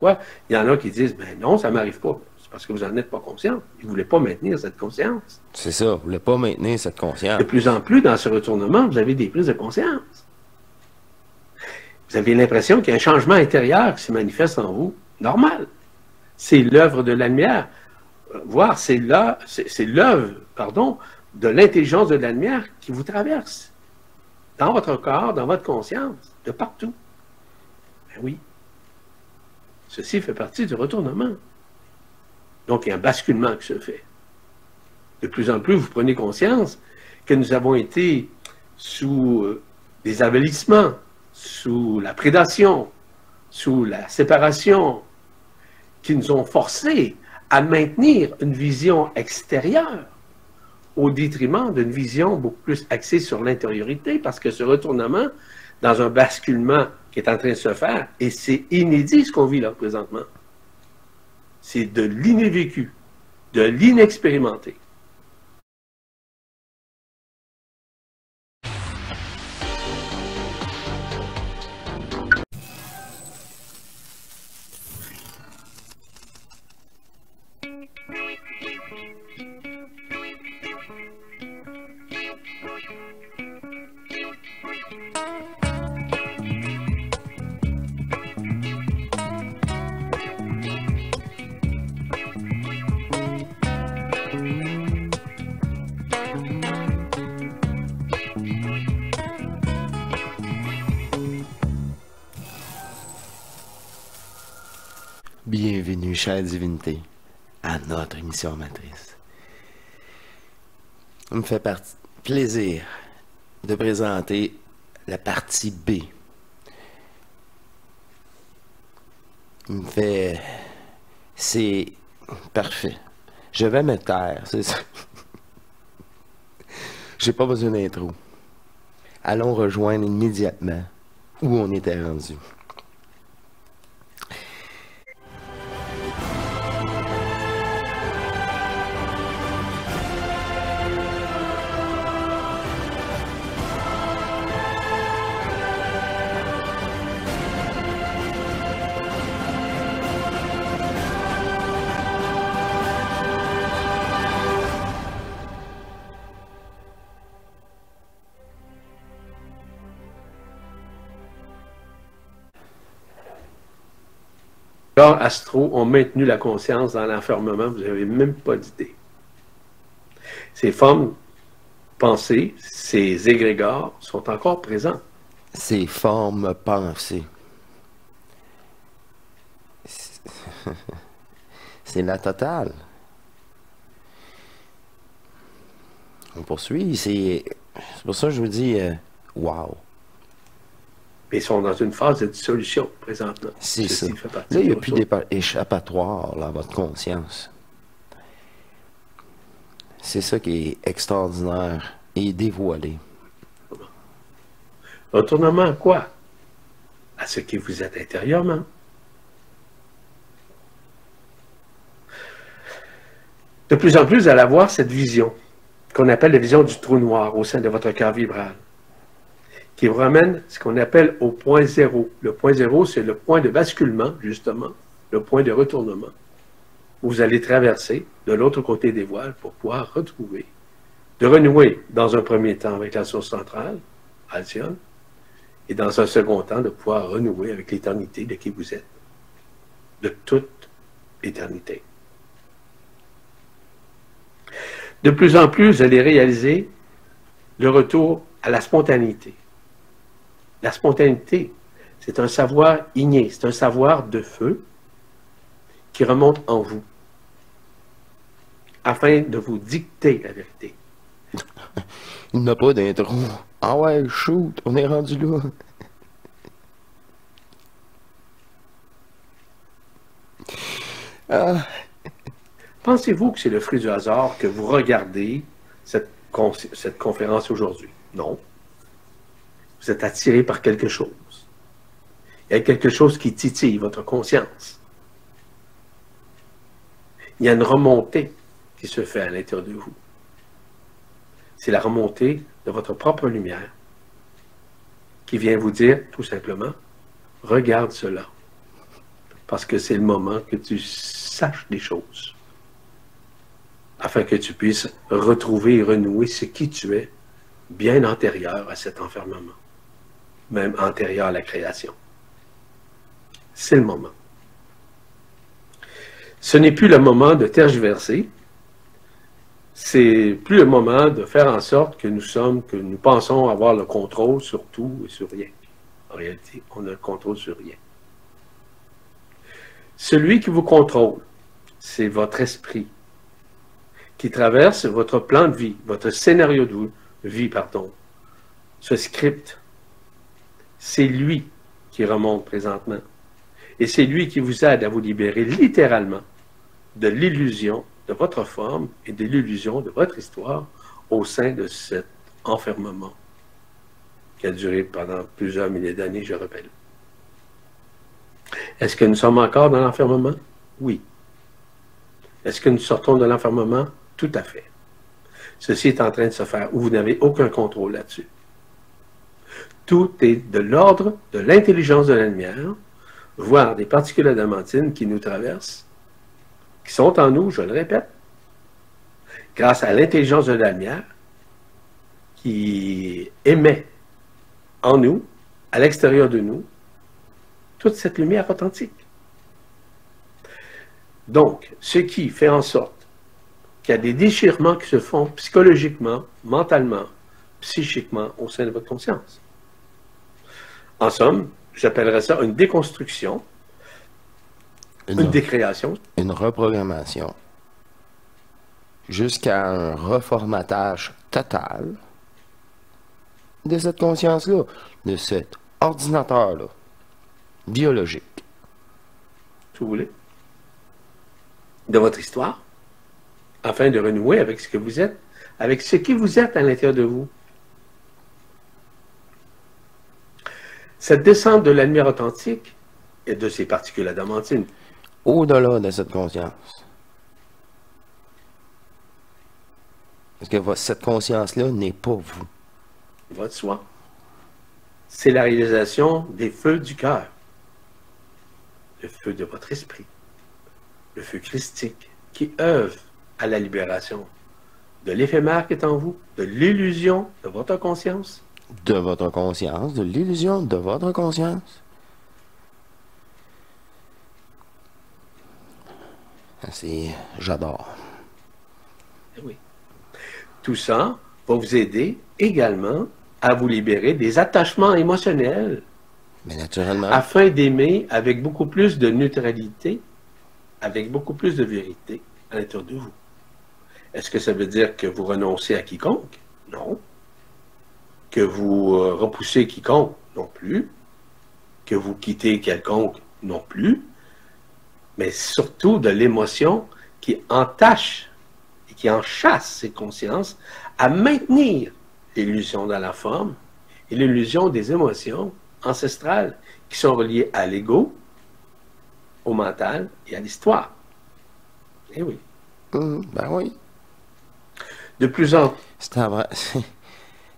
Pourquoi? Il y en a qui disent, ben non, ça ne m'arrive pas. C'est parce que vous n'en êtes pas conscient. Ils ne voulaient pas maintenir cette conscience. C'est ça, vous ne voulez pas maintenir cette conscience. De plus en plus, dans ce retournement, vous avez des prises de conscience. Vous avez l'impression qu'il y a un changement intérieur qui se manifeste en vous. Normal. C'est l'œuvre de la lumière. Voire, c'est l'œuvre, pardon, de l'intelligence de la lumière qui vous traverse. Dans votre corps, dans votre conscience, de partout. Ben oui. Ceci fait partie du retournement. Donc, il y a un basculement qui se fait. De plus en plus, vous prenez conscience que nous avons été sous des avelissements, sous la prédation, sous la séparation, qui nous ont forcés à maintenir une vision extérieure au détriment d'une vision beaucoup plus axée sur l'intériorité, parce que ce retournement, dans un basculement qui est en train de se faire, et c'est inédit ce qu'on vit là présentement, c'est de l'inévécu, de l'inexpérimenté. Bienvenue, chère divinité, à notre émission matrice. Il me fait plaisir de présenter la partie B. C'est parfait. Je vais me taire, c'est ça. J'ai pas besoin d'intro. Allons rejoindre immédiatement où on était rendu. Les corps astraux ont maintenu la conscience dans l'enfermement, vous n'avez même pas d'idée. Ces formes pensées, ces égrégores sont encore présents. Ces formes pensées. C'est la totale. On poursuit, c'est pour ça que je vous dis, wow. Mais ils sont dans une phase de dissolution présentement. C'est ça. Là, il n'y a plus d'échappatoire à votre conscience. C'est ça qui est extraordinaire et dévoilé. Retournement à quoi? À ce qui vous êtes intérieurement. De plus en plus, vous allez avoir cette vision, qu'on appelle la vision du trou noir au sein de votre cœur vibral, qui vous ramène ce qu'on appelle au point zéro. Le point zéro, c'est le point de basculement, justement, le point de retournement, où vous allez traverser de l'autre côté des voiles pour pouvoir retrouver, de renouer dans un premier temps avec la source centrale, Alcyone, et dans un second temps, de pouvoir renouer avec l'éternité de qui vous êtes, de toute éternité. De plus en plus, vous allez réaliser le retour à la spontanéité. La spontanéité, c'est un savoir inné, c'est un savoir de feu qui remonte en vous, afin de vous dicter la vérité. Il n'a pas d'intro. Ah ouais, shoot, on est rendu là. Ah. Pensez-vous que c'est le fruit du hasard que vous regardez cette conférence aujourd'hui? Non. Vous êtes attiré par quelque chose. Il y a quelque chose qui titille votre conscience. Il y a une remontée qui se fait à l'intérieur de vous. C'est la remontée de votre propre lumière qui vient vous dire, tout simplement, regarde cela. parce que c'est le moment que tu saches des choses, afin que tu puisses retrouver et renouer ce qui tu es, bien antérieur à cet enfermement, même antérieur à la création. C'est le moment. Ce n'est plus le moment de tergiverser, c'est plus le moment de faire en sorte que nous pensons avoir le contrôle sur tout et sur rien. En réalité, on a le contrôle sur rien. Celui qui vous contrôle, c'est votre esprit, qui traverse votre plan de vie, votre scénario de vie, ce script. C'est lui qui remonte présentement. Et c'est lui qui vous aide à vous libérer littéralement de l'illusion de votre forme et de l'illusion de votre histoire au sein de cet enfermement qui a duré pendant plusieurs milliers d'années, je rappelle. Est-ce que nous sommes encore dans l'enfermement? Oui. Est-ce que nous sortons de l'enfermement? Tout à fait. Ceci est en train de se faire où vous n'avez aucun contrôle là-dessus. Tout est de l'ordre de l'intelligence de la lumière, voire des particules adamantines qui nous traversent, qui sont en nous, je le répète, grâce à l'intelligence de la lumière qui émet en nous, à l'extérieur de nous, toute cette lumière authentique. Donc, ce qui fait en sorte qu'il y a des déchirements qui se font psychologiquement, mentalement, psychiquement au sein de votre conscience. En somme, j'appellerais ça une déconstruction, une décréation. Une reprogrammation. Jusqu'à un reformatage total de cette conscience-là, de cet ordinateur-là, biologique. Si vous voulez, de votre histoire, afin de renouer avec ce que vous êtes, avec ce qui vous êtes à l'intérieur de vous. Cette descente de la lumière authentique et de ces particules adamantines. Au-delà de cette conscience. Parce que cette conscience-là n'est pas vous. Votre soi. C'est la réalisation des feux du cœur. Le feu de votre esprit. Le feu christique qui œuvre à la libération de l'éphémère qui est en vous, de l'illusion de votre conscience. De votre conscience, de l'illusion de votre conscience. J'adore. Oui. Tout ça va vous aider également à vous libérer des attachements émotionnels. Mais naturellement. Afin d'aimer avec beaucoup plus de neutralité, avec beaucoup plus de vérité à l'intérieur de vous. Est-ce que ça veut dire que vous renoncez à quiconque? Non. Que vous repoussez quiconque? Non plus. Que vous quittez quelconque? Non plus. Mais surtout de l'émotion qui entache et qui enchasse ces consciences à maintenir l'illusion dans la forme et l'illusion des émotions ancestrales qui sont reliées à l'ego, au mental et à l'histoire. Eh oui. Ben oui. De plus en plus.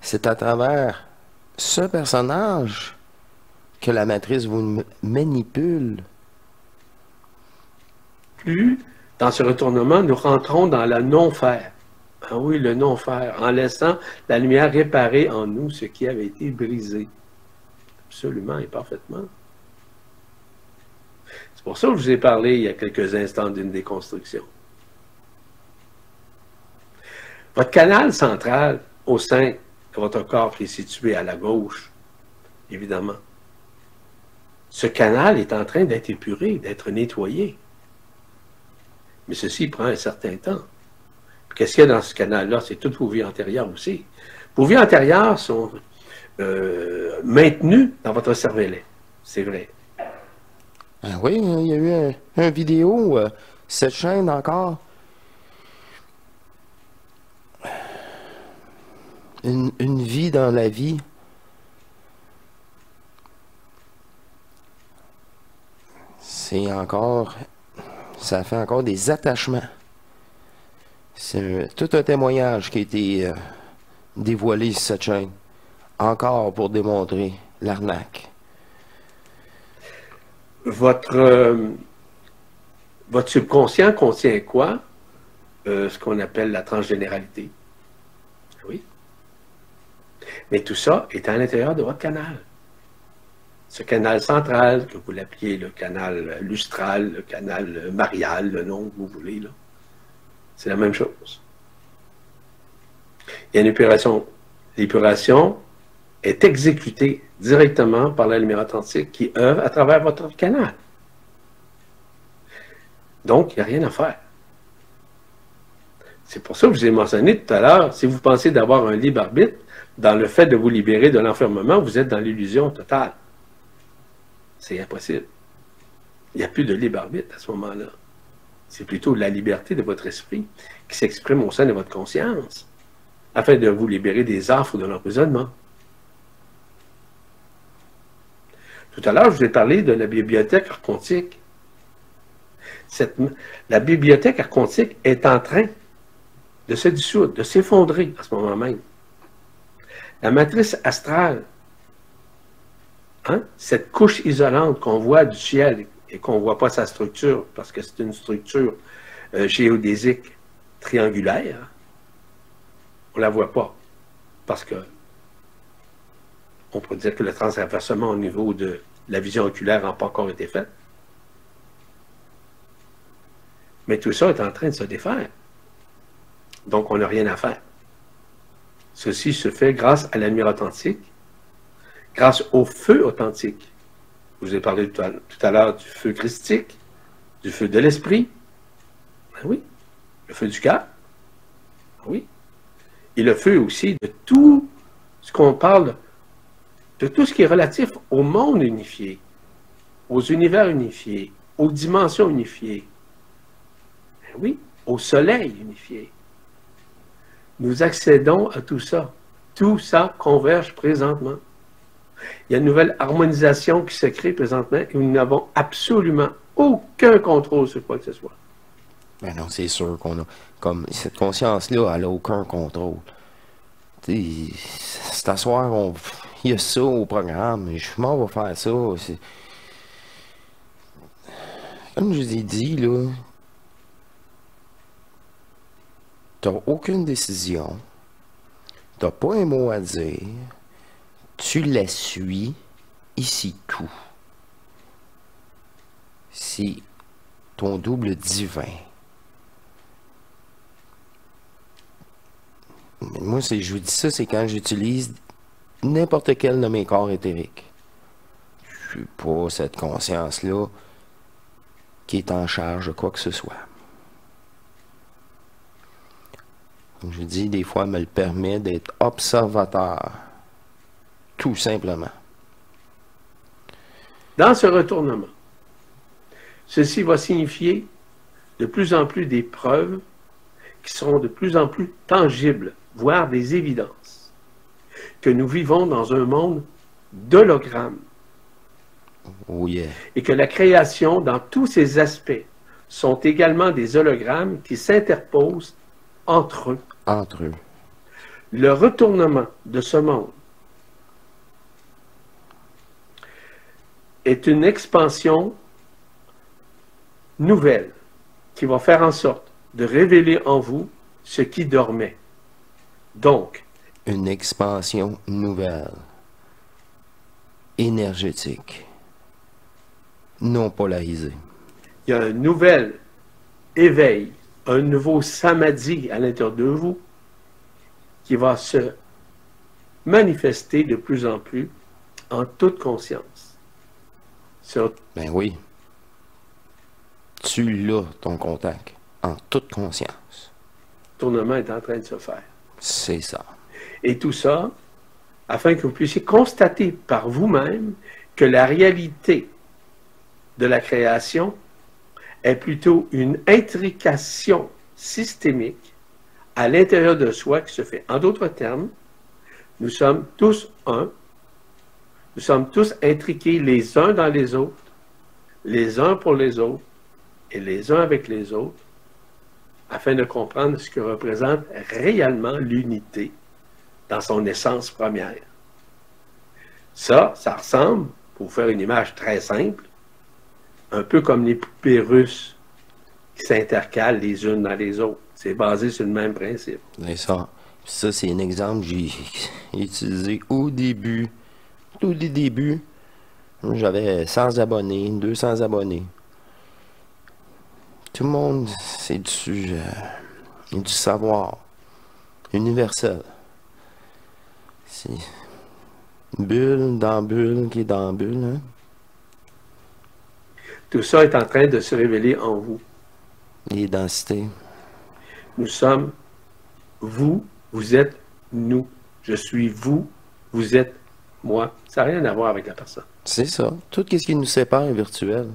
C'est à travers ce personnage que la matrice vous manipule. Plus, dans ce retournement, nous rentrons dans le non-faire. Ah oui, le non-faire, en laissant la lumière réparer en nous ce qui avait été brisé. Absolument et parfaitement. C'est pour ça que je vous ai parlé il y a quelques instants d'une déconstruction. Votre canal central au sein de votre corps qui est situé à la gauche, évidemment, ce canal est en train d'être épuré, d'être nettoyé. Mais ceci prend un certain temps. Qu'est-ce qu'il y a dans ce canal-là? C'est toutes vos vies antérieures aussi. Vos vies antérieures sont maintenues dans votre cervelet. C'est vrai. Ah oui, il y a eu une vidéo, cette chaîne encore. Une vie dans la vie. C'est encore... Ça fait encore des attachements. C'est tout un témoignage qui a été dévoilé sur cette chaîne. Encore pour démontrer l'arnaque. votre subconscient contient quoi? Ce qu'on appelle la transgénéralité. Oui. Mais tout ça est à l'intérieur de votre canal. Ce canal central, que vous l'appeliez le canal lustral, le canal marial, le nom que vous voulez, là, c'est la même chose. Il y a une épuration. L'épuration est exécutée directement par la lumière authentique qui œuvre à travers votre canal. Donc, il n'y a rien à faire. C'est pour ça que je vous ai mentionné tout à l'heure, si vous pensez d'avoir un libre arbitre, dans le fait de vous libérer de l'enfermement, vous êtes dans l'illusion totale. C'est impossible. Il n'y a plus de libre arbitre à ce moment-là. C'est plutôt la liberté de votre esprit qui s'exprime au sein de votre conscience, afin de vous libérer des affres de l'emprisonnement. Tout à l'heure, je vous ai parlé de la bibliothèque archontique. La bibliothèque archontique est en train de se dissoudre, de s'effondrer à ce moment même. La matrice astrale, cette couche isolante qu'on voit du ciel et qu'on ne voit pas sa structure, parce que c'est une structure géodésique triangulaire, on ne la voit pas, parce que on peut dire que le transversement au niveau de la vision oculaire n'a pas encore été fait. Mais tout ça est en train de se défaire. Donc, on n'a rien à faire. Ceci se fait grâce à la lumière authentique, grâce au feu authentique. Je vous ai parlé tout à l'heure du feu christique, du feu de l'esprit. Ben oui. Le feu du cœur. Ben oui. Et le feu aussi de tout ce qu'on parle, de tout ce qui est relatif au monde unifié, aux univers unifiés, aux dimensions unifiées. Ben oui, au soleil unifié. Nous accédons à tout ça. Tout ça converge présentement. Il y a une nouvelle harmonisation qui se crée présentement et nous n'avons absolument aucun contrôle sur quoi que ce soit. Ben non, c'est sûr qu'on a. Comme cette conscience-là, elle n'a aucun contrôle. C'est à soir, il y a ça au programme, je m'en vais faire ça. Comme je vous ai dit, là, t'as aucune décision, t'as pas un mot à dire, tu la suis, ici tout. C'est ton double divin. Mais moi, je vous dis ça, c'est quand j'utilise n'importe quel de mes corps éthériques. Je suis pas cette conscience-là qui est en charge de quoi que ce soit. Comme je vous dis, des fois, elle me le permet d'être observateur. Tout simplement. Dans ce retournement, ceci va signifier de plus en plus des preuves qui seront de plus en plus tangibles, voire des évidences, que nous vivons dans un monde d'hologrammes. Oh yeah. Et que la création, dans tous ses aspects, sont également des hologrammes qui s'interposent entre eux. Entre eux. Le retournement de ce monde est une expansion nouvelle qui va faire en sorte de révéler en vous ce qui dormait. Donc, une expansion nouvelle, énergétique, non polarisée. Il y a un nouvel éveil, un nouveau samadhi à l'intérieur de vous qui va se manifester de plus en plus en toute conscience. Ben oui. Tu l'as, ton contact, en toute conscience. Le tournement est en train de se faire. C'est ça. Et tout ça, afin que vous puissiez constater par vous-même que la réalité de la création est plutôt une intrication systémique à l'intérieur de soi qui se fait. En d'autres termes, nous sommes tous un. Nous sommes tous intriqués les uns dans les autres, les uns pour les autres et les uns avec les autres, afin de comprendre ce que représente réellement l'unité dans son essence première. Ça ressemble, pour vous faire une image très simple, un peu comme les poupées russes qui s'intercalent les unes dans les autres. C'est basé sur le même principe. C'est ça. Ça, c'est un exemple que j'ai utilisé au début. Tout des débuts, j'avais 100 abonnés, 200 abonnés. Tout le monde, c'est du savoir universel. C'est une bulle dans bulle qui est dans bulle. Hein? Tout ça est en train de se révéler en vous. Les densités. Nous sommes vous, vous êtes nous. Je suis vous, vous êtes moi. Ça n'a rien à voir avec la personne. C'est ça. Tout ce qui nous sépare est virtuel.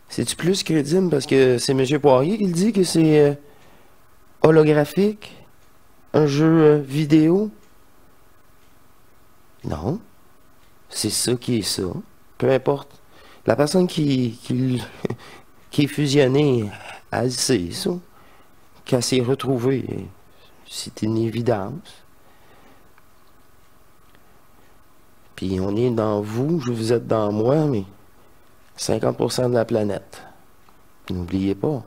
C'est-tu plus crédible parce que c'est M. Poirier qui le dit que c'est holographique? Un jeu vidéo? Non. C'est ça qui est ça. Peu importe. La personne qui est fusionnée, elle sait ça. Qu'elle s'est retrouvée. C'est une évidence. Puis on est dans vous, vous êtes dans moi, mais 50% de la planète. N'oubliez pas.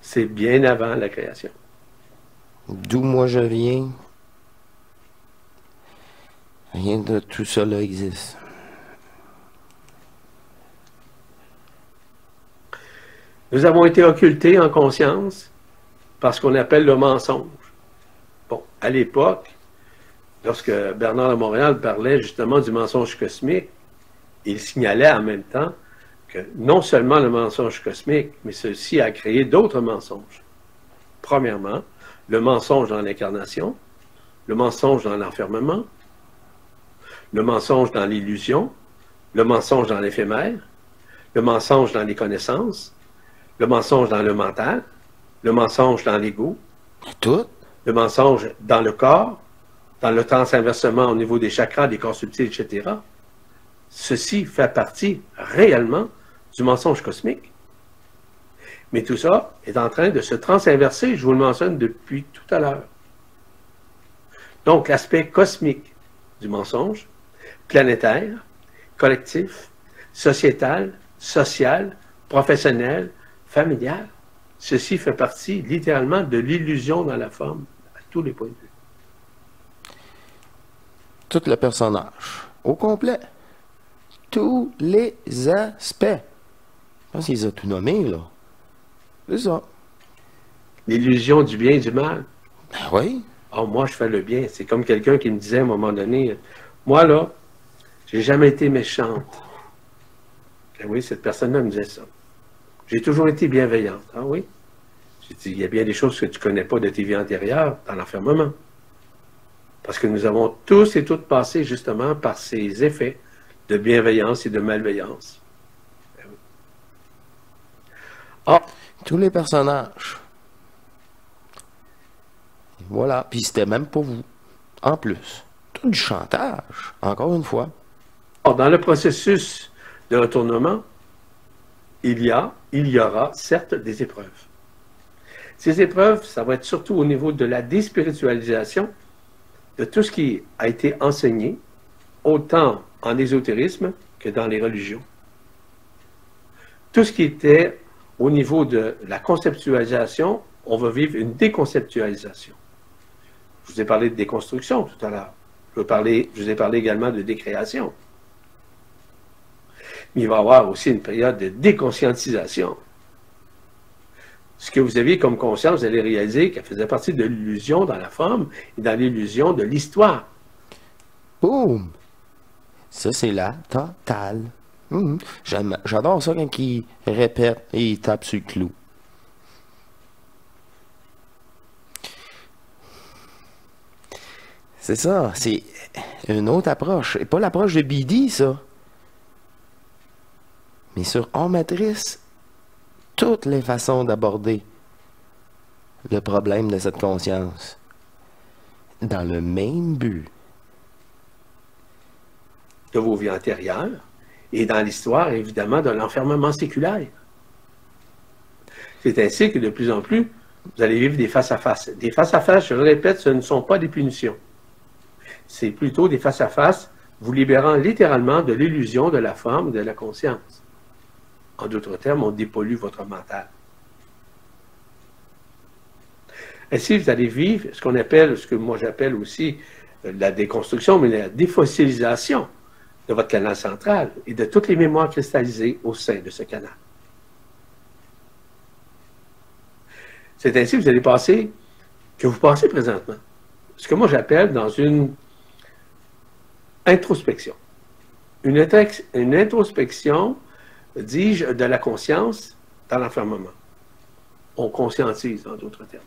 C'est bien avant la création. D'où moi je viens, rien de tout cela existe. Nous avons été occultés en conscience par ce qu'on appelle le mensonge. Bon, à l'époque, lorsque Bernard de Montréal parlait justement du mensonge cosmique, il signalait en même temps que non seulement le mensonge cosmique, mais ceci a créé d'autres mensonges. Premièrement, le mensonge dans l'incarnation, le mensonge dans l'enfermement, le mensonge dans l'illusion, le mensonge dans l'éphémère, le mensonge dans les connaissances, le mensonge dans le mental, le mensonge dans l'ego, Tout? le mensonge dans le corps, dans le transinversement au niveau des chakras, des corps subtils, etc. Ceci fait partie réellement du mensonge cosmique. Mais tout ça est en train de se transinverser, je vous le mentionne depuis tout à l'heure. Donc, l'aspect cosmique du mensonge, planétaire, collectif, sociétal, social, professionnel, familial, ceci fait partie littéralement de l'illusion dans la forme, à tous les points de vue. Tout le personnage. Au complet. Tous les aspects. Je pense qu'ils ont tout nommé, là. C'est ça. L'illusion du bien et du mal. Ben oui. Oh, moi, je fais le bien. C'est comme quelqu'un qui me disait à un moment donné, moi, là, j'ai jamais été méchante. Ben oui, cette personne-là me disait ça. J'ai toujours été bienveillante. Ah oui? J'ai dit, il y a bien des choses que tu ne connais pas de tes vies antérieures dans l'enfermement. Parce que nous avons tous et toutes passé justement par ces effets de bienveillance et de malveillance. Ben oui. Ah! Tous les personnages. Voilà. Puis c'était même pas vous. En plus. Tout du chantage. Encore une fois. Dans le processus de retournement, il y aura certes des épreuves. Ces épreuves, ça va être surtout au niveau de la déspiritualisation de tout ce qui a été enseigné, autant en ésotérisme que dans les religions. Tout ce qui était au niveau de la conceptualisation, on va vivre une déconceptualisation. Je vous ai parlé de déconstruction tout à l'heure. Je vous ai parlé également de décréation. Mais il va y avoir aussi une période de déconscientisation. Ce que vous aviez comme conscience, vous allez réaliser qu'elle faisait partie de l'illusion dans la forme et dans l'illusion de l'histoire. Boum! Ça, c'est la totale. J'adore ça quand il répète et il tape sur le clou. C'est ça, c'est une autre approche. Et pas l'approche de BD, ça. Mais sur Hors Matrice, toutes les façons d'aborder le problème de cette conscience. Dans le même but. De vos vies antérieures et dans l'histoire, évidemment, de l'enfermement séculaire. C'est ainsi que de plus en plus, vous allez vivre des face-à-face. Des face-à-face, je le répète, ce ne sont pas des punitions. C'est plutôt des face-à-face vous libérant littéralement de l'illusion de la forme de la conscience. En d'autres termes, on dépollue votre mental. Ainsi, vous allez vivre ce qu'on appelle, ce que moi j'appelle aussi la déconstruction, mais la défossilisation de votre canal central et de toutes les mémoires cristallisées au sein de ce canal. C'est ainsi que vous allez passer, que vous passez présentement, ce que moi j'appelle dans une introspection. Une introspection, dis-je, de la conscience dans l'enfermement. On conscientise, en d'autres termes.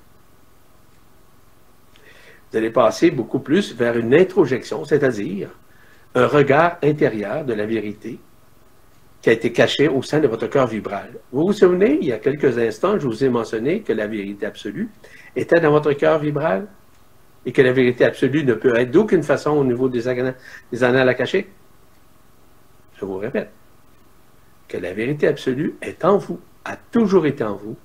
Vous allez passer beaucoup plus vers une introjection, c'est-à-dire un regard intérieur de la vérité qui a été caché au sein de votre cœur vibral. Vous vous souvenez, il y a quelques instants, je vous ai mentionné que la vérité absolue était dans votre cœur vibral et que la vérité absolue ne peut être d'aucune façon au niveau des annales à cacher. Je vous répète, que la vérité absolue est en vous, a toujours été en vous,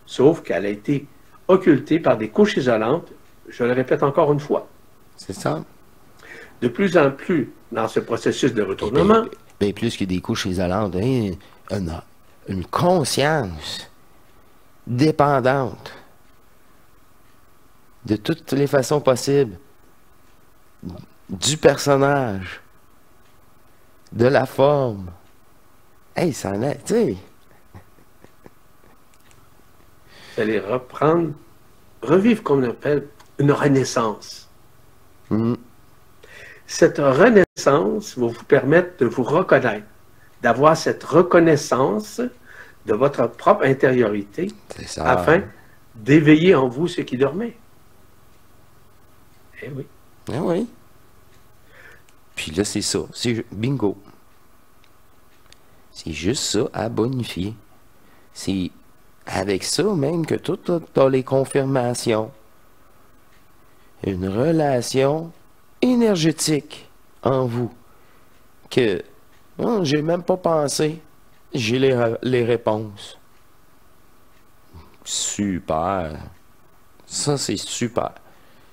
sauf qu'elle a été occultée par des couches isolantes, je le répète encore une fois. C'est ça. De plus en plus, dans ce processus de retournement... Bien plus que des couches isolantes, hein, une conscience dépendante de toutes les façons possibles du personnage, de la forme. Hey, ça en est, tu sais. Vous allez revivre, comme on appelle, une renaissance. Cette renaissance va vous permettre de vous reconnaître, d'avoir cette reconnaissance de votre propre intériorité afin d'éveiller en vous ce qui dormait. Eh oui. Eh oui. Puis là, c'est ça. C'est bingo. C'est juste ça à bonifier. C'est avec ça même que tu as les confirmations. Une relation énergétique en vous que j'ai même pas pensé. J'ai les réponses. Super. Ça, c'est super.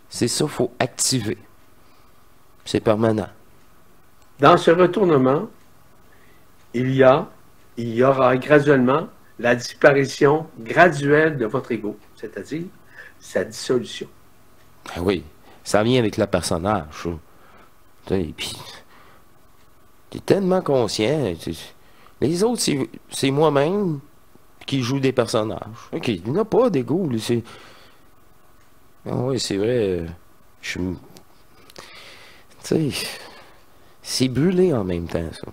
C'est ça, il faut activer. C'est permanent. Dans ce retournement, il y aura graduellement la disparition graduelle de votre ego, c'est-à-dire sa dissolution. Ah oui, ça vient avec le personnage. Et puis, tu es tellement conscient. Les autres, c'est moi-même qui joue des personnages. OK, il n'y a pas d'ego. Ah oui, c'est vrai. Tu sais, c'est brûlé en même temps, ça.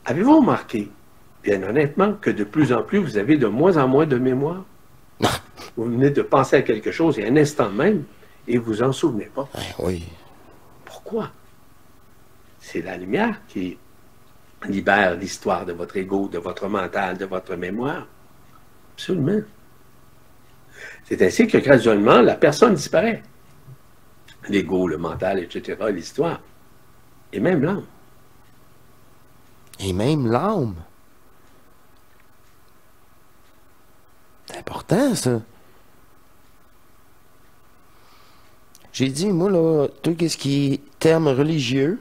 Avez-vous remarqué, bien honnêtement, que de plus en plus, vous avez de moins en moins de mémoire? Vous venez de penser à quelque chose il y a un instant même et vous en souvenez pas. Oui. Pourquoi? C'est la lumière qui libère l'histoire de votre ego, de votre mental, de votre mémoire. Absolument. C'est ainsi que graduellement, la personne disparaît. L'ego, le mental, etc., l'histoire. Et même l'âme. Et même l'âme. C'est important, ça. J'ai dit, moi, là, tout ce qui est terme religieux,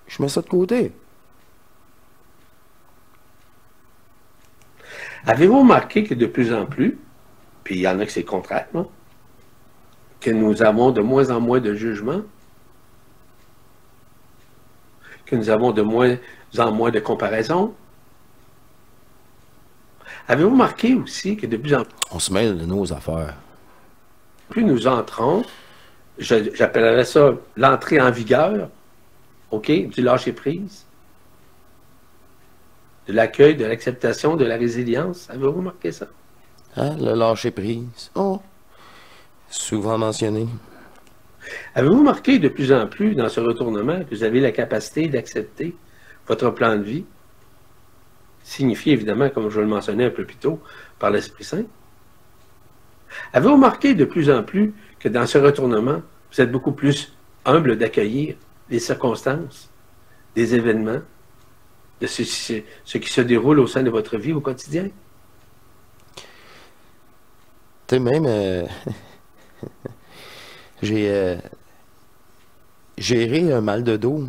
je mets ça de côté. Avez-vous remarqué que de plus en plus, puis il y en a que c'est le contraire, non? Que nous avons de moins en moins de jugements, que nous avons de moins en moins de comparaisons? Avez-vous remarqué aussi que de plus en On se mêle de nos affaires. plus nous entrons, j'appellerais ça l'entrée en vigueur, OK, du lâcher-prise, de l'accueil, de l'acceptation, de la résilience. Avez-vous remarqué ça? Hein, le lâcher-prise. Oh, souvent mentionné. Avez-vous remarqué de plus en plus dans ce retournement que vous avez la capacité d'accepter votre plan de vie, signifié évidemment, comme je le mentionnais un peu plus tôt, par l'Esprit Saint? Avez-vous remarqué de plus en plus que dans ce retournement, vous êtes beaucoup plus humble d'accueillir les circonstances, des événements, de ce qui se déroule au sein de votre vie au quotidien? Tu sais, même, j'ai gérer un mal de dos,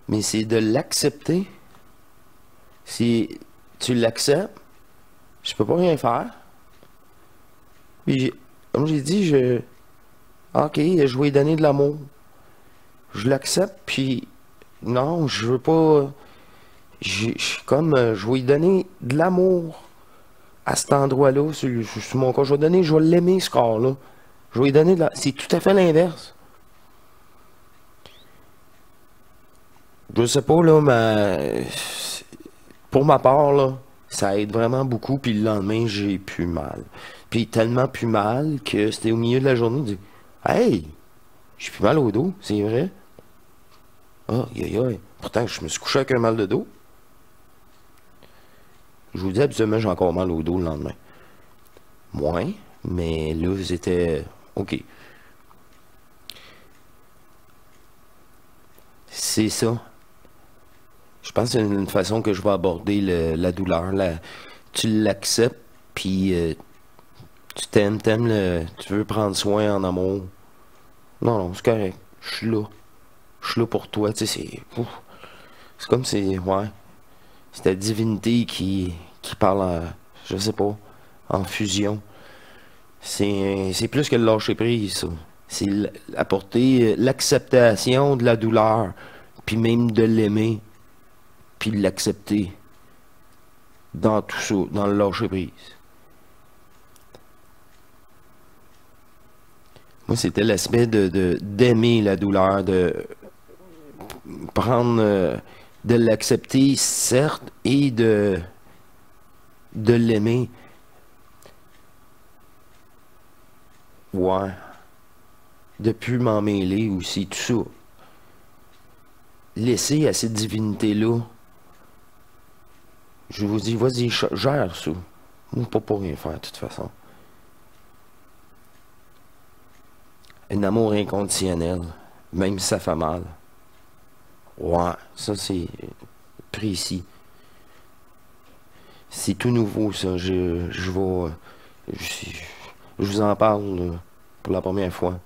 mais c'est de l'accepter. Si tu l'acceptes, je peux pas rien faire. Puis, comme j'ai dit, ok, je vais lui donner de l'amour. Je l'accepte, puis non, je veux pas. Je vais lui donner de l'amour à cet endroit-là, sur mon corps. Je vais l'aimer, ce corps-là. Je vais lui donner de la. C'est tout à fait l'inverse. Je sais pas, là, mais pour ma part, là, ça aide vraiment beaucoup, puis le lendemain, j'ai plus mal. Puis tellement plus mal que c'était au milieu de la journée, je dis, hey, j'ai plus mal au dos, c'est vrai. Ah, aïe, aïe. Pourtant, je me suis couché avec un mal de dos. Je vous dis, habituellement, j'ai encore mal au dos le lendemain. Moins, mais là, c'était OK. C'est ça. Je pense que c'est une façon que je vais aborder la douleur. Tu l'acceptes, puis tu t'aimes, tu veux prendre soin en amour. Non, non, c'est correct. Je suis là. Je suis là pour toi. Tu sais, c'est comme si, ouais, c'est la divinité qui parle, je sais pas, en fusion. C'est plus que le lâcher prise, ça. C'est apporter l'acceptation de la douleur, puis même de l'aimer, puis de l'accepter dans tout ça, dans le lâcher prise. Moi, c'était l'aspect d'aimer la douleur, de prendre, de l'accepter, certes, et de l'aimer. Ouais. De plus m'en mêler aussi, tout ça. Laisser à cette divinité-là. Je vous dis, vas-y, gère ça. Moi, pas pour rien faire, de toute façon. Un amour inconditionnel, même si ça fait mal. Ouais, ça c'est précis. C'est tout nouveau, ça. Je vous en parle là, pour la première fois.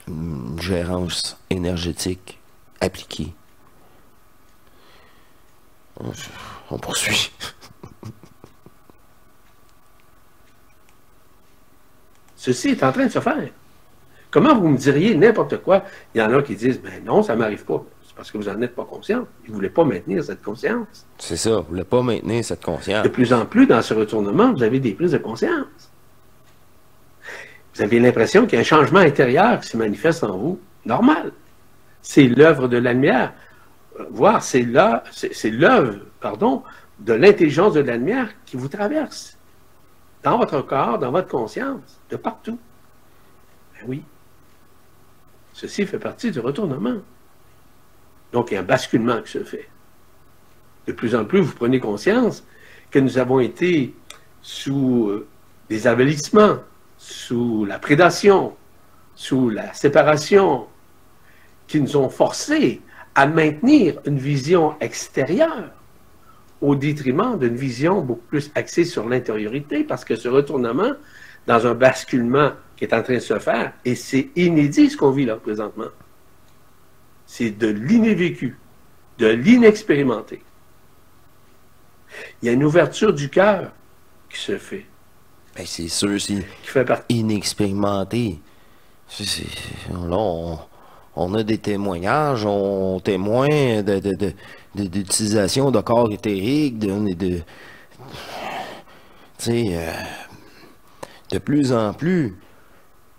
Une gérance énergétique appliquée. On poursuit. Ceci est en train de se faire. Comment vous me diriez n'importe quoi? Il y en a qui disent, ben non, ça ne m'arrive pas. C'est parce que vous n'en êtes pas conscient. Ils ne voulaient pas maintenir cette conscience. C'est ça, vous ne voulez pas maintenir cette conscience. De plus en plus, dans ce retournement, vous avez des prises de conscience. Vous avez l'impression qu'il y a un changement intérieur qui se manifeste en vous. Normal. C'est l'œuvre de la lumière. Voire, c'est l'œuvre, pardon, de l'intelligence de la lumière qui vous traverse. Dans votre corps, dans votre conscience, de partout. Ben oui. Ceci fait partie du retournement. Donc, il y a un basculement qui se fait. De plus en plus, vous prenez conscience que nous avons été sous des avelissements, sous la prédation, sous la séparation, qui nous ont forcés à maintenir une vision extérieure au détriment d'une vision beaucoup plus axée sur l'intériorité, parce que ce retournement, dans un basculement qui est en train de se faire, et c'est inédit ce qu'on vit là présentement, c'est de l'inévécu, de l'inexpérimenté. Il y a une ouverture du cœur qui se fait. Ben c'est sûr, c'est qui fait partie. Inexpérimenté. Là, on a des témoignages, on témoigne d'utilisation de corps éthériques, tu sais, de plus en plus.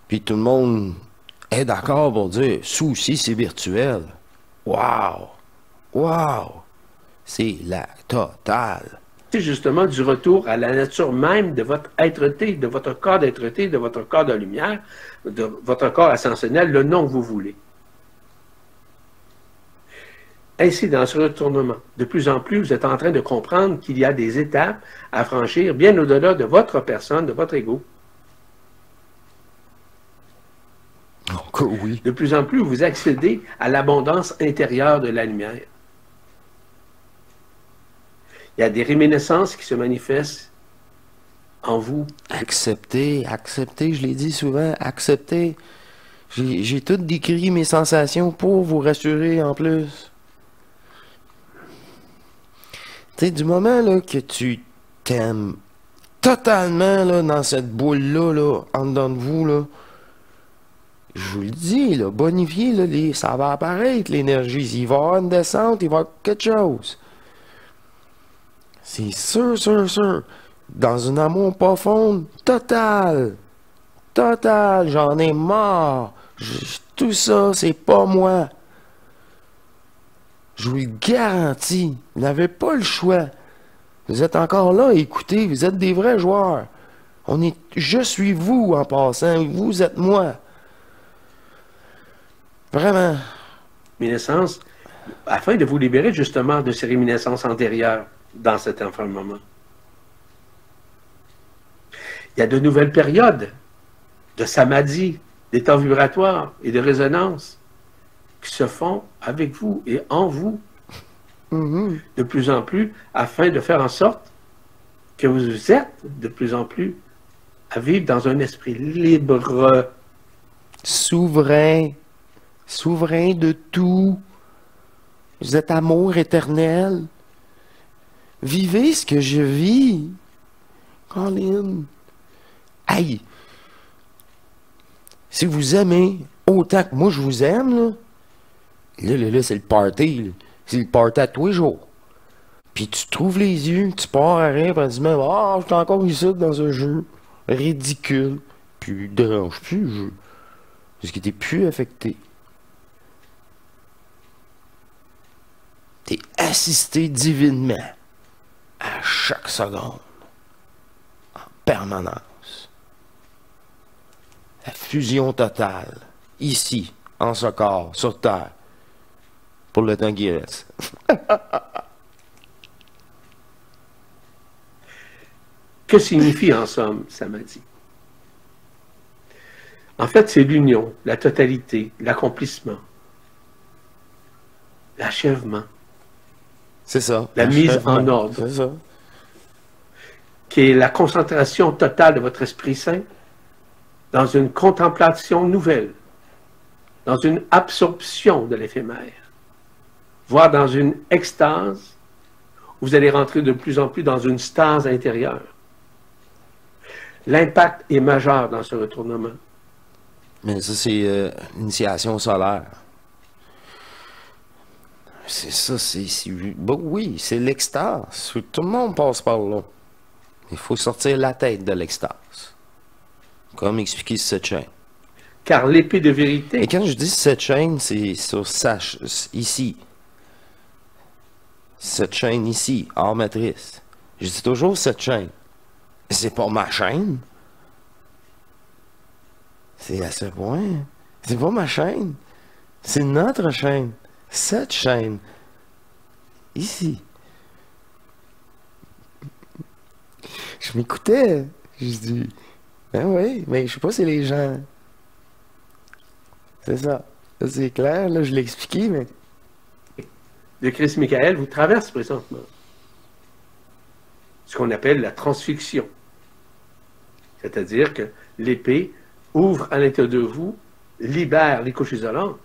Puis tout le monde est d'accord pour dire, souci, c'est virtuel. Wow! Wow! C'est la totale. C'est justement du retour à la nature même de votre être-té, de votre corps d'être-té, de votre corps de lumière, de votre corps ascensionnel, le nom que vous voulez. Ainsi, dans ce retournement, de plus en plus, vous êtes en train de comprendre qu'il y a des étapes à franchir bien au-delà de votre personne, de votre ego. Donc, oui. De plus en plus, vous accédez à l'abondance intérieure de la lumière. Il y a des réminiscences qui se manifestent en vous. Accepter, je l'ai dit souvent, accepter. J'ai tout décrit mes sensations pour vous rassurer en plus. Tu sais, du moment là, que tu t'aimes totalement là, dans cette boule-là, là, en dedans de vous, là, je vous le dis, là, bonifié, là, ça va apparaître, l'énergie. Il va y avoir une descente, il va y avoir quelque chose. C'est sûr, sûr, sûr. Dans un amour profond, total. Total, j'en ai marre. Tout ça, c'est pas moi. Je vous le garantis. Vous n'avez pas le choix. Vous êtes encore là, écoutez, vous êtes des vrais joueurs. Je suis vous en passant, vous êtes moi. Vraiment. Réminiscence, afin de vous libérer justement de ces réminiscences antérieures dans cet enfermement. Il y a de nouvelles périodes de samadhi, d'état vibratoire et de résonance qui se font avec vous et en vous de plus en plus afin de faire en sorte que vous êtes de plus en plus à vivre dans un esprit libre. Souverain. Souverain de tout. Vous êtes amour éternel. Vivez ce que je vis. Colin. Aïe. Si vous aimez autant que moi je vous aime, là, c'est le party. Là. C'est le party à tous les jours. Puis tu trouves les yeux, tu pars à rien, puis tu dis, ah, je suis encore ici dans ce jeu. Ridicule. Puis dérange plus le jeu. Parce que t'es plus affecté. T'es assisté divinement. À chaque seconde. En permanence. La fusion totale. Ici, en ce corps, sur Terre. Pour le temps qui reste. Que signifie en somme samadhi? En fait, c'est l'union, la totalité, l'accomplissement, l'achèvement. C'est ça. La mise en ordre. C'est ça. Qui est la concentration totale de votre Esprit Saint dans une contemplation nouvelle, dans une absorption de l'éphémère, voire dans une extase, où vous allez rentrer de plus en plus dans une stase intérieure. L'impact est majeur dans ce retournement. Mais ça, c'est l'initiation solaire. C'est ça, c'est... Bon, oui, c'est l'extase. Tout le monde passe par là. Il faut sortir la tête de l'extase. Comme expliqué sur cette chaîne. Car l'épée de vérité... Et quand je dis cette chaîne, c'est sur ici. Cette chaîne ici, hors matrice. Je dis toujours cette chaîne. C'est pas ma chaîne. C'est à ce point. C'est pas ma chaîne. C'est notre chaîne. Cette chaîne. Ici. Je m'écoutais. Je dis, ben oui, mais je sais pas si les gens... C'est ça. Ça c'est clair, là, je l'ai expliqué, mais... Le Christ Michael vous traverse présentement. Ce qu'on appelle la transfixion. C'est-à-dire que l'épée ouvre à l'intérieur de vous, libère les couches isolantes.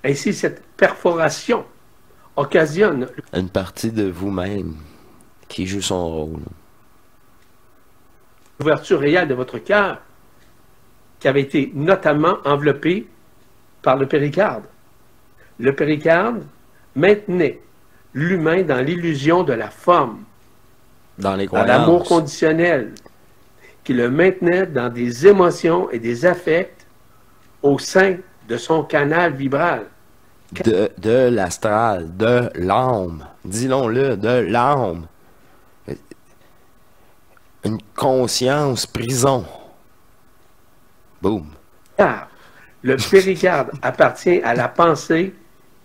Ainsi, cette perforation occasionne une partie de vous-même qui joue son rôle. L'ouverture réelle de votre cœur qui avait été notamment enveloppée par le péricarde. Le péricarde maintenait l'humain dans l'illusion de la forme, dans les dans croyances, l'amour conditionnel, qui le maintenait dans des émotions et des affects au sein de son canal vibral. De l'astral, de l'âme, disons-le, de l'âme. Une conscience prison. Boum. Car le péricarde appartient à la pensée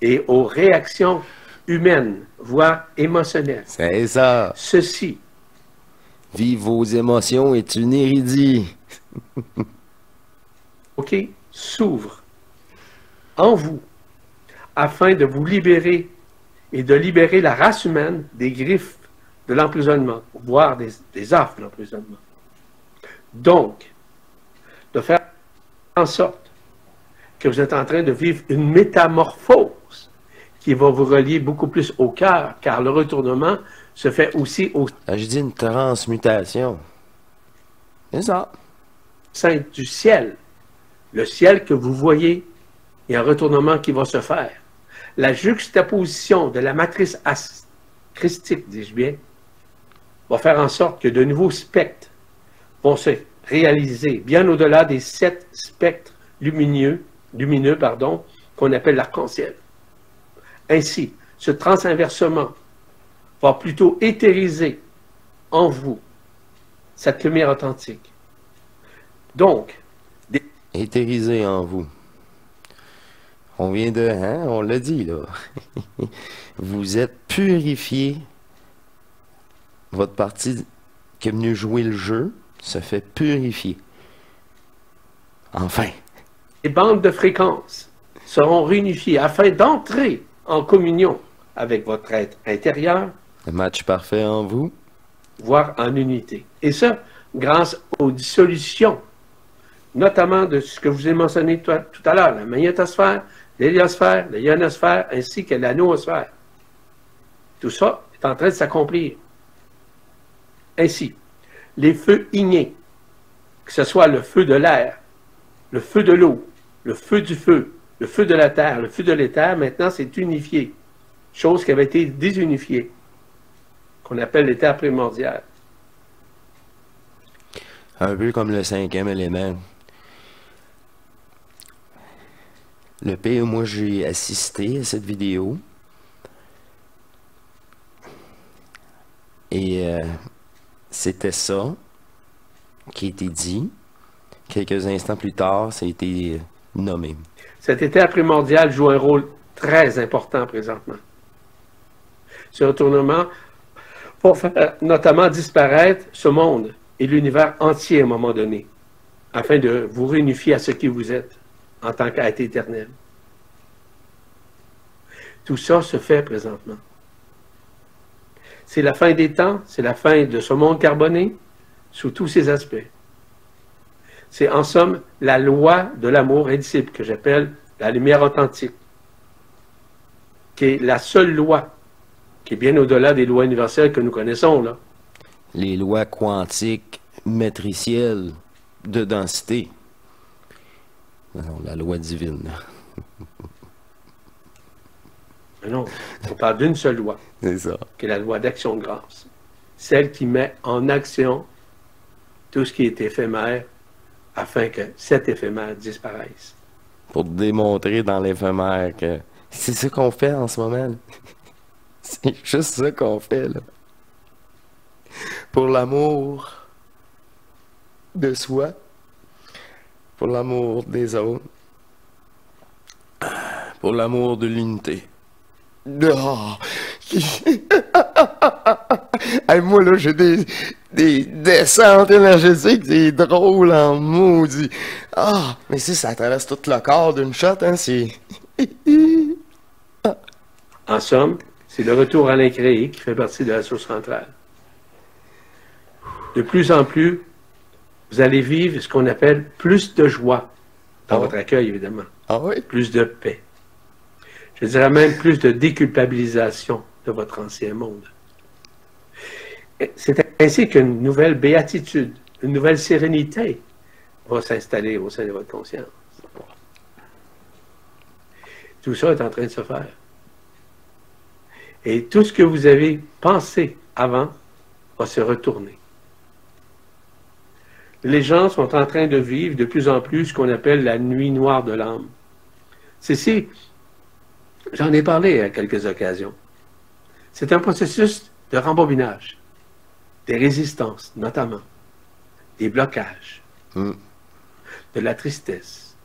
et aux réactions humaines, voire émotionnelles. C'est ça. Ceci. Vivre vos émotions est une hérédie. OK, s'ouvre en vous afin de vous libérer et de libérer la race humaine des griffes de l'emprisonnement, voire des affres de l'emprisonnement. Donc, de faire en sorte que vous êtes en train de vivre une métamorphose qui va vous relier beaucoup plus au cœur, car le retournement se fait aussi au Je dis une transmutation. C'est ça. sein du ciel. Le ciel que vous voyez, il y a un retournement qui va se faire. La juxtaposition de la matrice christique, dis-je bien, va faire en sorte que de nouveaux spectres vont se réaliser bien au-delà des 7 spectres lumineux qu'on appelle l'arc-en-ciel. Ainsi, ce transinversement va plutôt éthériser en vous cette lumière authentique. Donc, Éthérisé en vous. On vient de... Hein? On l'a dit, là. Vous êtes purifié. Votre partie qui est venue jouer le jeu se fait purifier. Enfin. les bandes de fréquences seront réunifiées afin d'entrer en communion avec votre être intérieur, Le match parfait en vous. voire en unité. Et ça, grâce aux dissolutions, notamment de ce que je vous ai mentionné tout à l'heure, la magnétosphère, l'héliosphère, la ionosphère, ainsi que la noosphère. Tout ça est en train de s'accomplir. Ainsi, les feux ignés, que ce soit le feu de l'air, le feu de l'eau, le feu du feu, le feu de la terre, le feu de l'éther, maintenant c'est unifié. Chose qui avait été désunifiée, qu'on appelle l'éther primordial. Un peu comme le 5e élément. Le pire, moi j'ai assisté à cette vidéo. Et c'était ça qui a été dit. Quelques instants plus tard, ça a été nommé. Cet éther primordial joue un rôle très important présentement. Ce retournement va faire notamment disparaître ce monde et l'univers entier à un moment donné, afin de vous réunifier à ce qui vous êtes en tant qu'être éternel. Tout ça se fait présentement. C'est la fin des temps, c'est la fin de ce monde carboné sous tous ses aspects. C'est en somme la loi de l'amour indicible que j'appelle la lumière authentique, qui est la seule loi, qui est bien au-delà des lois universelles que nous connaissons, là. Les lois quantiques matricielles de densité. Non, la loi divine. Mais non, on parle d'une seule loi, C'est ça. qui est la loi d'action de grâce. Celle qui met en action tout ce qui est éphémère afin que cet éphémère disparaisse. Pour démontrer dans l'éphémère que c'est ce qu'on fait en ce moment. Là. C'est juste ça qu'on fait, là. Pour l'amour de soi, pour l'amour des autres, pour l'amour de l'unité. Ah! Hey, moi, là, j'ai des descentes énergétiques, c'est drôle en maudit. Ah! Mais si ça traverse tout le corps d'une shot, hein, c'est... En somme, c'est le retour à l'incréé qui fait partie de la source centrale. De plus en plus, vous allez vivre ce qu'on appelle plus de joie dans votre accueil, évidemment. Ah oui? Plus de paix. Je dirais même plus de déculpabilisation de votre ancien monde. C'est ainsi qu'une nouvelle béatitude, une nouvelle sérénité va s'installer au sein de votre conscience. Tout ça est en train de se faire. Et tout ce que vous avez pensé avant va se retourner. Les gens sont en train de vivre de plus en plus ce qu'on appelle la nuit noire de l'âme. Ceci, j'en ai parlé à quelques occasions. C'est un processus de rembobinage, des résistances notamment, des blocages, de la tristesse.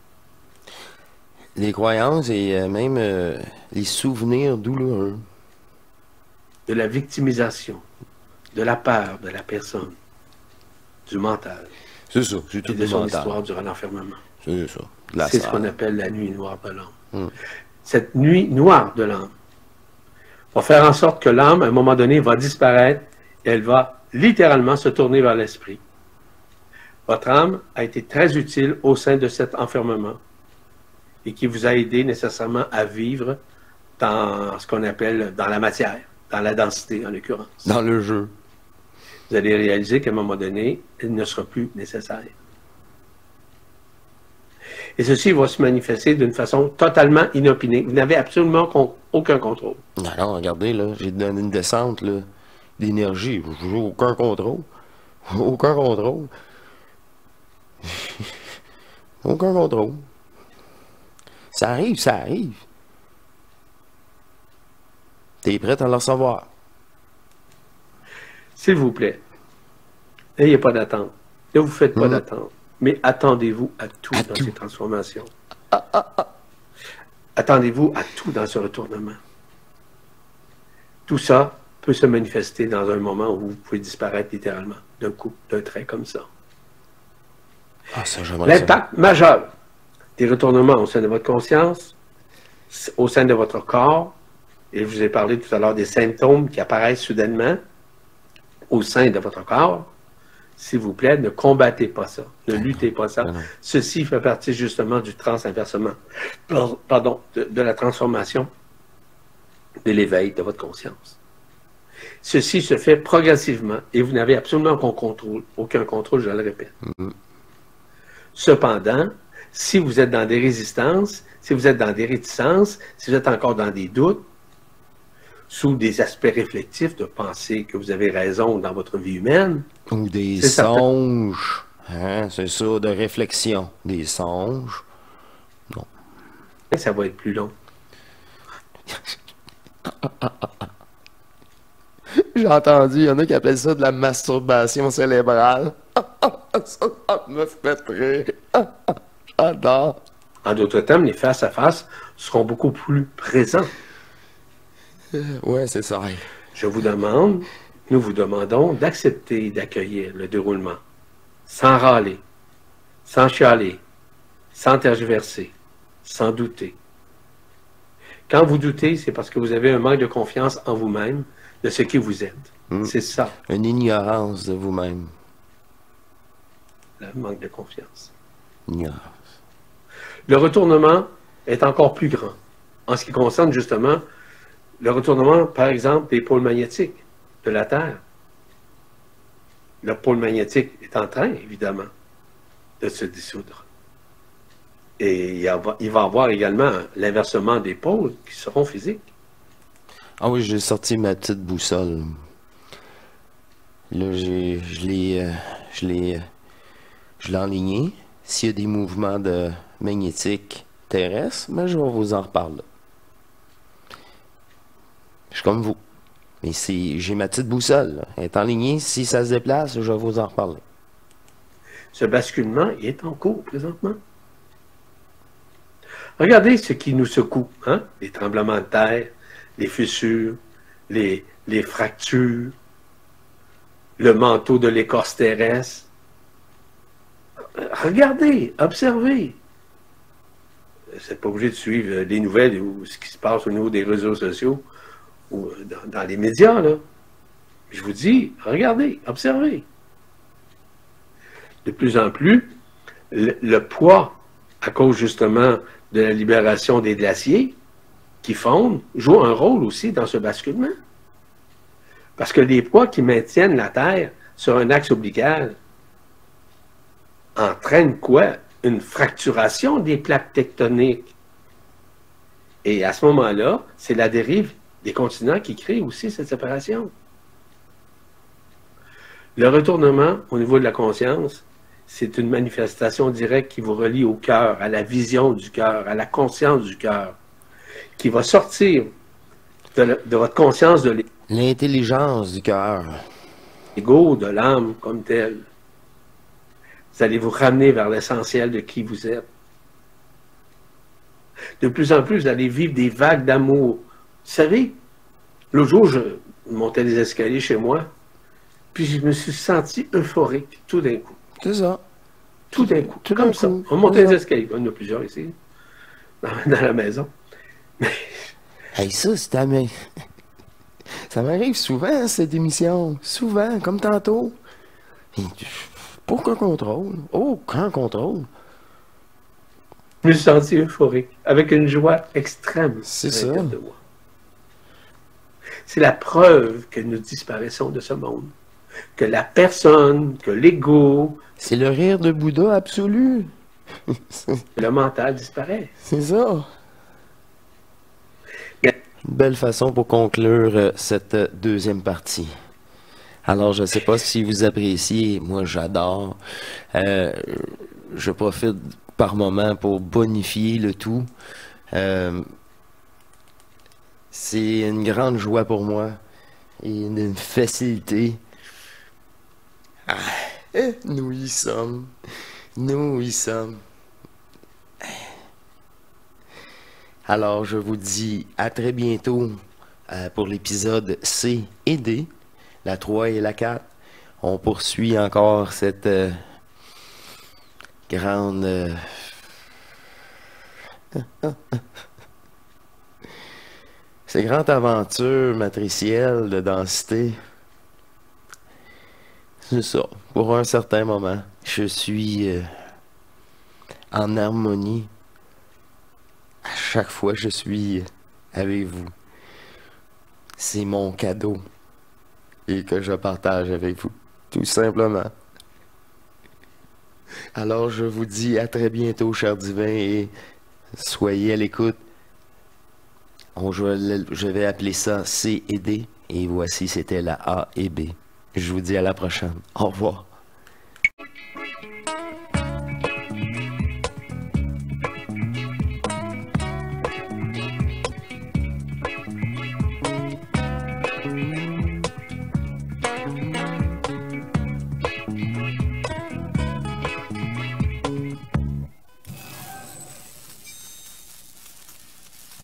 Les croyances et même les souvenirs douloureux. De la victimisation, de la peur de la personne, du mental. C'est ça, c'est Et tout de le son mental. histoire durant l'enfermement. C'est ça. La C'est ce sœur. qu'on appelle la nuit noire de l'âme. Cette nuit noire de l'âme va faire en sorte que l'âme, à un moment donné, va disparaître et elle va littéralement se tourner vers l'esprit. Votre âme a été très utile au sein de cet enfermement et qui vous a aidé nécessairement à vivre dans ce qu'on appelle dans la matière, dans la densité en l'occurrence. Dans le jeu. Vous allez réaliser qu'à un moment donné, il ne sera plus nécessaire. Et ceci va se manifester d'une façon totalement inopinée. Vous n'avez absolument aucun contrôle. Non, regardez, là, j'ai donné une descente là, d'énergie. J'ai aucun contrôle. Aucun contrôle. Aucun contrôle. Ça arrive, ça arrive. T'es prêt à le recevoir? S'il vous plaît, n'ayez pas d'attente. Ne vous faites pas d'attente. Mais attendez-vous à tout dans ces transformations. Attendez-vous à tout dans ce retournement. Tout ça peut se manifester dans un moment où vous pouvez disparaître littéralement, d'un coup, d'un trait comme ça. Ah, ça, j'aimerais ça. L'impact majeur des retournements au sein de votre conscience, au sein de votre corps, et je vous ai parlé tout à l'heure des symptômes qui apparaissent soudainement au sein de votre corps. S'il vous plaît, ne combattez pas ça, ne luttez pas ça. Ceci fait partie justement du transinversement, pardon, de la transformation, de l'éveil de votre conscience. Ceci se fait progressivement et vous n'avez absolument aucun contrôle, je le répète. Cependant, si vous êtes dans des résistances, si vous êtes dans des réticences, si vous êtes encore dans des doutes, sous des aspects réflectifs de penser que vous avez raison dans votre vie humaine. Ou des songes. Hein, c'est ça, de réflexion. Des songes. Non. Ça va être plus long. J'ai entendu, il y en a qui appellent ça de la masturbation cérébrale. Ça me fait rire. J'adore. En d'autres termes, les face-à-face seront beaucoup plus présents. Ouais, c'est ça. Je vous demande, nous vous demandons d'accepter et d'accueillir le déroulement, sans râler, sans chialer, sans tergiverser, sans douter. Quand vous doutez, c'est parce que vous avez un manque de confiance en vous-même, de ce qui vous êtes. C'est ça. Une ignorance de vous-même. Le manque de confiance. Ignorance. Le retournement est encore plus grand en ce qui concerne justement le retournement, par exemple, des pôles magnétiques de la Terre. Le pôle magnétique est en train, évidemment, de se dissoudre. Et il va y avoir également l'inversement des pôles qui seront physiques. Ah oui, j'ai sorti ma petite boussole. Là, je l'ai enligné. S'il y a des mouvements de magnétiques terrestres, mais je vais vous en reparler. Je suis comme vous. Mais j'ai ma petite boussole. Elle est enlignée. Si ça se déplace, je vais vous en reparler. Ce basculement il est en cours présentement. Regardez ce qui nous secoue, hein? Les tremblements de terre, les fissures, les fractures, le manteau de l'écorce terrestre. Regardez, observez. Vous n'êtes pas obligé de suivre les nouvelles ou ce qui se passe au niveau des réseaux sociaux ou dans les médias, là. Je vous dis, regardez, observez. De plus en plus, le poids, à cause justement de la libération des glaciers qui fondent, joue un rôle aussi dans ce basculement. Parce que les poids qui maintiennent la Terre sur un axe obliqual entraînent quoi? Une fracturation des plaques tectoniques. Et à ce moment-là, c'est la dérive des continents qui crée aussi cette séparation. Le retournement au niveau de la conscience, c'est une manifestation directe qui vous relie au cœur, à la vision du cœur, à la conscience du cœur, qui va sortir de votre conscience de l'intelligence du cœur, l'ego, de l'âme comme telle. Vous allez vous ramener vers l'essentiel de qui vous êtes. De plus en plus, vous allez vivre des vagues d'amour. Vous savez, l'autre jour, je montais les escaliers chez moi, puis je me suis senti euphorique tout d'un coup. C'est ça. Tout d'un coup, comme ça. On montait les escaliers. Il y en a plusieurs ici, dans la maison. Hey, ça, c'est ça m'arrive souvent, cette émission. Souvent, comme tantôt. Aucun contrôle. Aucun contrôle. Je me suis senti euphorique, avec une joie extrême C'est à ça. l'intérieur de moi. C'est la preuve que nous disparaissons de ce monde. Que la personne, que l'ego, C'est le rire de Bouddha absolu. le mental disparaît. C'est ça. Une belle façon pour conclure cette deuxième partie. Alors, je ne sais pas si vous appréciez, moi j'adore. Je profite par moment pour bonifier le tout. C'est une grande joie pour moi et une facilité. Nous y sommes. Nous y sommes. Alors, je vous dis à très bientôt pour l'épisode C et D, la 3 et la 4. On poursuit encore cette grande... Ces grandes aventures matricielles de densité. C'est ça. Pour un certain moment, je suis en harmonie. À chaque fois, je suis avec vous. C'est mon cadeau. Et que je partage avec vous. Tout simplement. Alors, je vous dis à très bientôt, chers divins, et soyez à l'écoute. Je vais appeler ça C et D. Et voici, c'était la A et B. Je vous dis à la prochaine. Au revoir.